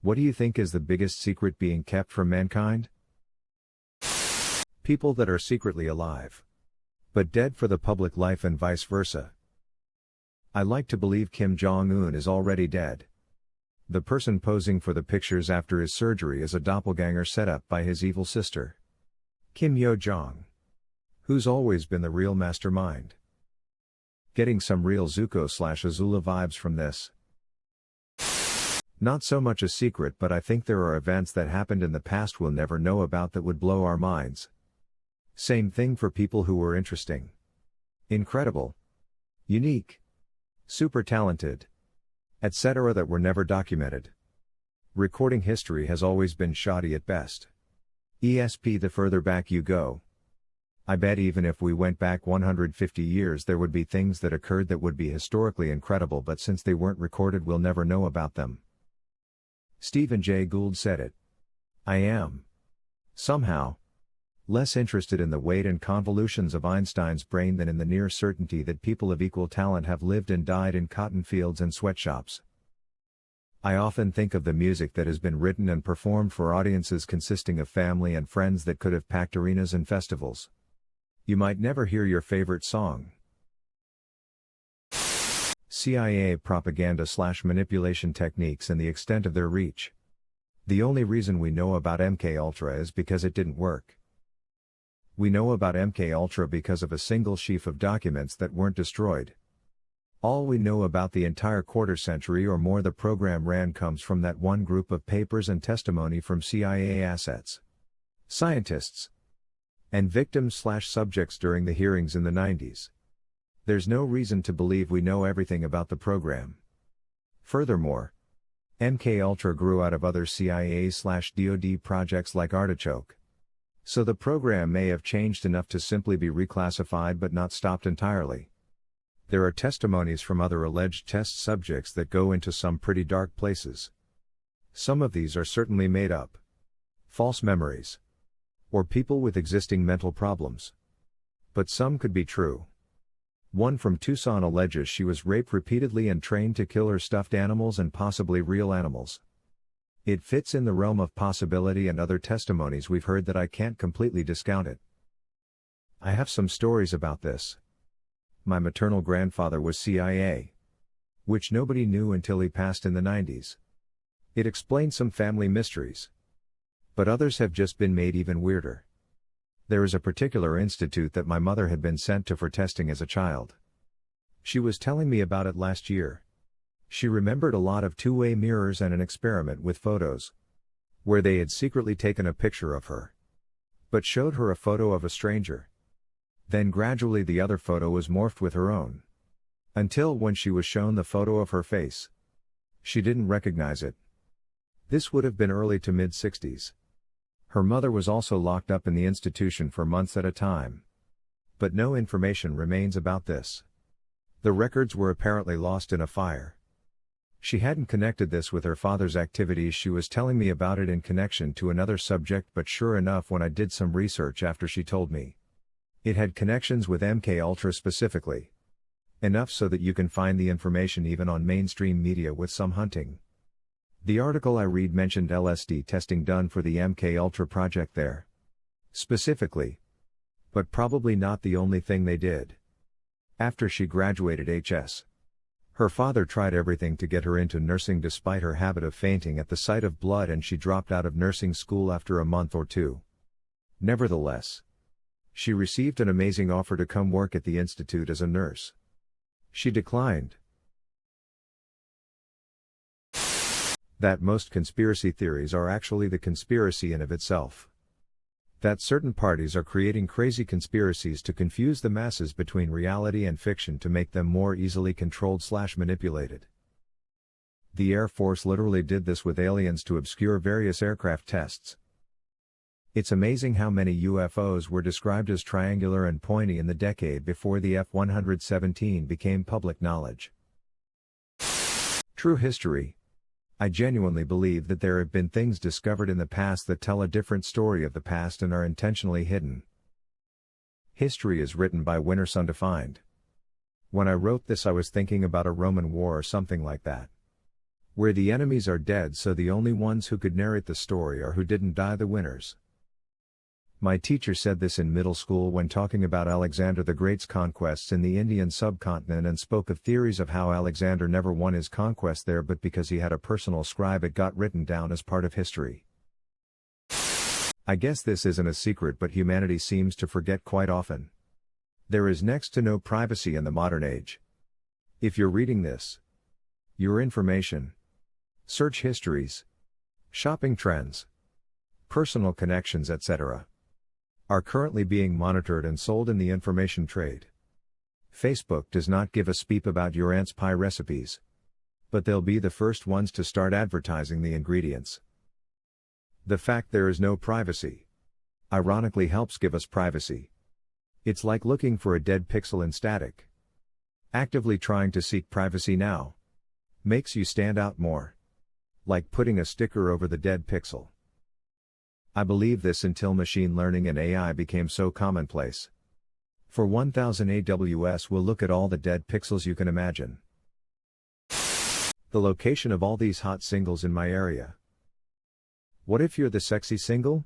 What do you think is the biggest secret being kept from mankind? People that are secretly alive, but dead for the public life and vice versa. I like to believe Kim Jong-un is already dead. The person posing for the pictures after his surgery is a doppelganger set up by his evil sister, Kim Yo-jong, who's always been the real mastermind. Getting some real Zuko/Azula vibes from this. Not so much a secret, but I think there are events that happened in the past we'll never know about that would blow our minds. Same thing for people who were interesting, incredible, unique, super talented, etc. that were never documented. Recording history has always been shoddy at best. The further back you go. I bet even if we went back 150 years there would be things that occurred that would be historically incredible, but since they weren't recorded we'll never know about them. Stephen Jay Gould said it. I am, somehow, less interested in the weight and convolutions of Einstein's brain than in the near certainty that people of equal talent have lived and died in cotton fields and sweatshops. I often think of the music that has been written and performed for audiences consisting of family and friends that could have packed arenas and festivals. You might never hear your favorite song. CIA propaganda/manipulation techniques and the extent of their reach. The only reason we know about MKUltra is because it didn't work. We know about MKUltra because of a single sheaf of documents that weren't destroyed. All we know about the entire quarter-century or more the program ran comes from that one group of papers and testimony from CIA assets, scientists, and victims/subjects during the hearings in the 90s. There's no reason to believe we know everything about the program. Furthermore, MKUltra grew out of other CIA/DoD projects like Artichoke. So the program may have changed enough to simply be reclassified but not stopped entirely. There are testimonies from other alleged test subjects that go into some pretty dark places. Some of these are certainly made up, false memories, or people with existing mental problems. But some could be true. One from Tucson alleges she was raped repeatedly and trained to kill her stuffed animals and possibly real animals. It fits in the realm of possibility, and other testimonies we've heard that I can't completely discount it. I have some stories about this. My maternal grandfather was CIA, which nobody knew until he passed in the 90s. It explains some family mysteries. But others have just been made even weirder. There is a particular institute that my mother had been sent to for testing as a child. She was telling me about it last year. She remembered a lot of two-way mirrors and an experiment with photos, where they had secretly taken a picture of her, but showed her a photo of a stranger. Then gradually the other photo was morphed with her own, until when she was shown the photo of her face, she didn't recognize it. This would have been early to mid-60s. Her mother was also locked up in the institution for months at a time. But no information remains about this. The records were apparently lost in a fire. She hadn't connected this with her father's activities. She was telling me about it in connection to another subject, but sure enough, when I did some research after she told me, it had connections with MKUltra specifically. Enough so that you can find the information even on mainstream media with some hunting. The article I read mentioned LSD testing done for the MKUltra project there, specifically. But probably not the only thing they did. After she graduated HS, her father tried everything to get her into nursing despite her habit of fainting at the sight of blood, and she dropped out of nursing school after a month or two. Nevertheless, she received an amazing offer to come work at the institute as a nurse. She declined. That most conspiracy theories are actually the conspiracy in of itself. That certain parties are creating crazy conspiracies to confuse the masses between reality and fiction to make them more easily controlled/manipulated. The Air Force literally did this with aliens to obscure various aircraft tests. It's amazing how many UFOs were described as triangular and pointy in the decade before the F-117 became public knowledge. True history. I genuinely believe that there have been things discovered in the past that tell a different story of the past and are intentionally hidden. History is written by winners undefined. When I wrote this, I was thinking about a Roman war or something like that. Where the enemies are dead, so the only ones who could narrate the story are who didn't die, the winners. My teacher said this in middle school when talking about Alexander the Great's conquests in the Indian subcontinent, and spoke of theories of how Alexander never won his conquest there, but because he had a personal scribe it got written down as part of history. I guess this isn't a secret, but humanity seems to forget quite often. There is next to no privacy in the modern age. If you're reading this, your information, search histories, shopping trends, personal connections, etc., are currently being monitored and sold in the information trade. Facebook does not give a speep about your aunt's pie recipes, but they'll be the first ones to start advertising the ingredients. The fact there is no privacy, ironically, helps give us privacy. It's like looking for a dead pixel in static. Actively trying to seek privacy now makes you stand out more. Like putting a sticker over the dead pixel. I believed this until machine learning and AI became so commonplace. For 1000 AWS will look at all the dead pixels you can imagine. The location of all these hot singles in my area. What if you're the sexy single?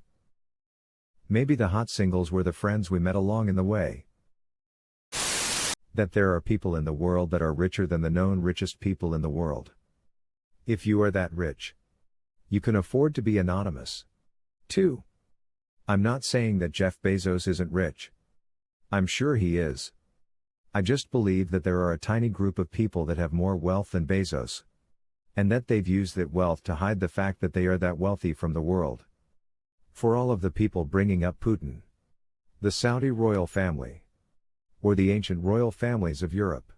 Maybe the hot singles were the friends we met along in the way. That there are people in the world that are richer than the known richest people in the world. If you are that rich, you can afford to be anonymous. 2. I'm not saying that Jeff Bezos isn't rich. I'm sure he is. I just believe that there are a tiny group of people that have more wealth than Bezos. And that they've used that wealth to hide the fact that they are that wealthy from the world. For all of the people bringing up Putin, the Saudi royal family, or the ancient royal families of Europe,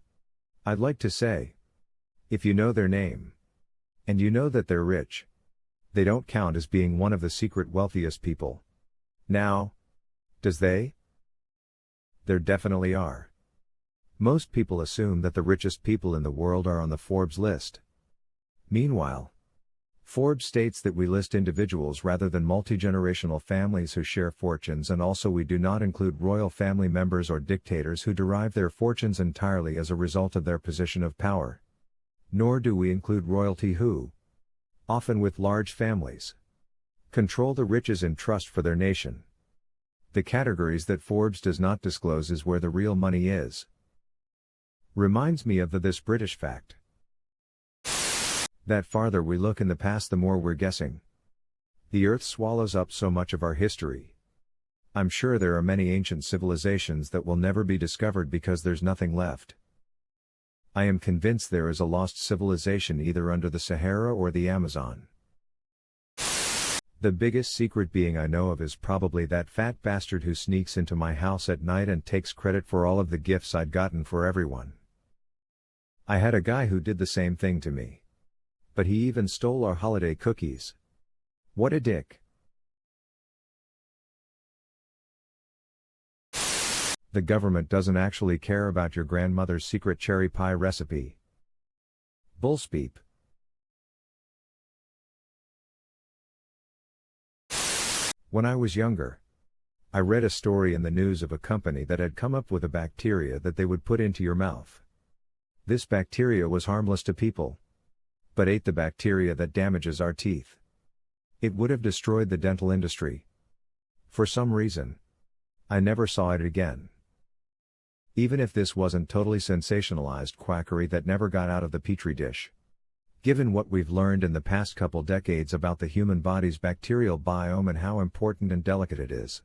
I'd like to say, if you know their name, and you know that they're rich, they don't count as being one of the secret wealthiest people. Now, does they? There definitely are. Most people assume that the richest people in the world are on the Forbes list. Meanwhile, Forbes states that we list individuals rather than multi-generational families who share fortunes, and also we do not include royal family members or dictators who derive their fortunes entirely as a result of their position of power. Nor do we include royalty who, often with large families, control the riches in trust for their nation. The categories that Forbes does not disclose is where the real money is. Reminds me of this British fact. That farther we look in the past, the more we're guessing. The earth swallows up so much of our history. I'm sure there are many ancient civilizations that will never be discovered because there's nothing left. I am convinced there is a lost civilization either under the Sahara or the Amazon. The biggest secret being I know of is probably that fat bastard who sneaks into my house at night and takes credit for all of the gifts I'd gotten for everyone. I had a guy who did the same thing to me. But he even stole our holiday cookies. What a dick. The government doesn't actually care about your grandmother's secret cherry pie recipe. Bullspeep. When I was younger, I read a story in the news of a company that had come up with a bacteria that they would put into your mouth. This bacteria was harmless to people, but ate the bacteria that damages our teeth. It would have destroyed the dental industry. For some reason, I never saw it again. Even if this wasn't totally sensationalized quackery that never got out of the petri dish. Given what we've learned in the past couple decades about the human body's bacterial biome and how important and delicate it is,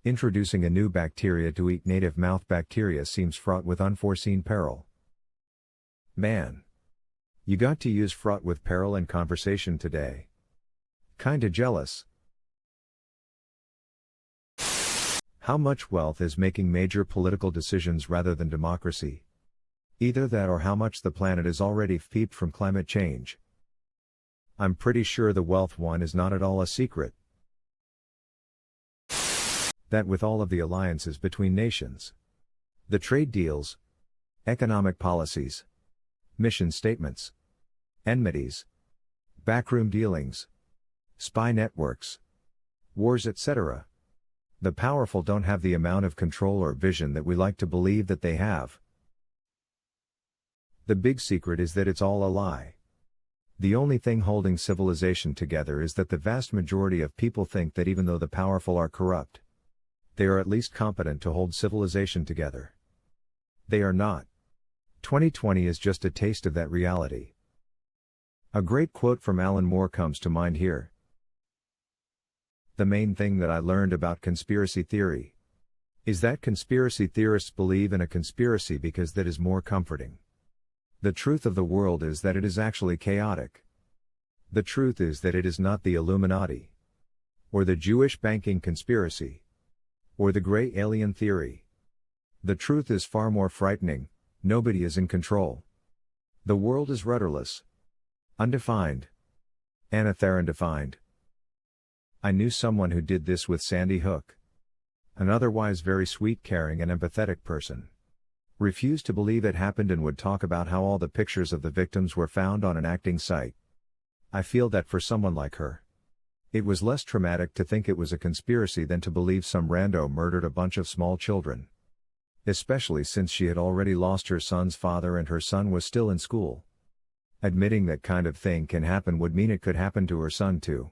introducing a new bacteria to eat native mouth bacteria seems fraught with unforeseen peril. Man. You got to use fraught with peril in conversation today. Kinda jealous. How much wealth is making major political decisions rather than democracy? Either that or how much the planet is already peeped from climate change. I'm pretty sure the wealth one is not at all a secret. That with all of the alliances between nations, the trade deals, economic policies, mission statements, enmities, backroom dealings, spy networks, wars, etc., the powerful don't have the amount of control or vision that we like to believe that they have. The big secret is that it's all a lie. The only thing holding civilization together is that the vast majority of people think that even though the powerful are corrupt, they are at least competent to hold civilization together. They are not. 2020 is just a taste of that reality. A great quote from Alan Moore comes to mind here. The main thing that I learned about conspiracy theory is that conspiracy theorists believe in a conspiracy because that is more comforting. The truth of the world is that it is actually chaotic. The truth is that it is not the Illuminati, or the Jewish banking conspiracy, or the gray alien theory. The truth is far more frightening. Nobody is in control. The world is rudderless, undefined, undefined. I knew someone who did this with Sandy Hook. An otherwise very sweet, caring and empathetic person refused to believe it happened and would talk about how all the pictures of the victims were found on an acting site. I feel that for someone like her, it was less traumatic to think it was a conspiracy than to believe some rando murdered a bunch of small children. Especially since she had already lost her son's father and her son was still in school. Admitting that kind of thing can happen would mean it could happen to her son too.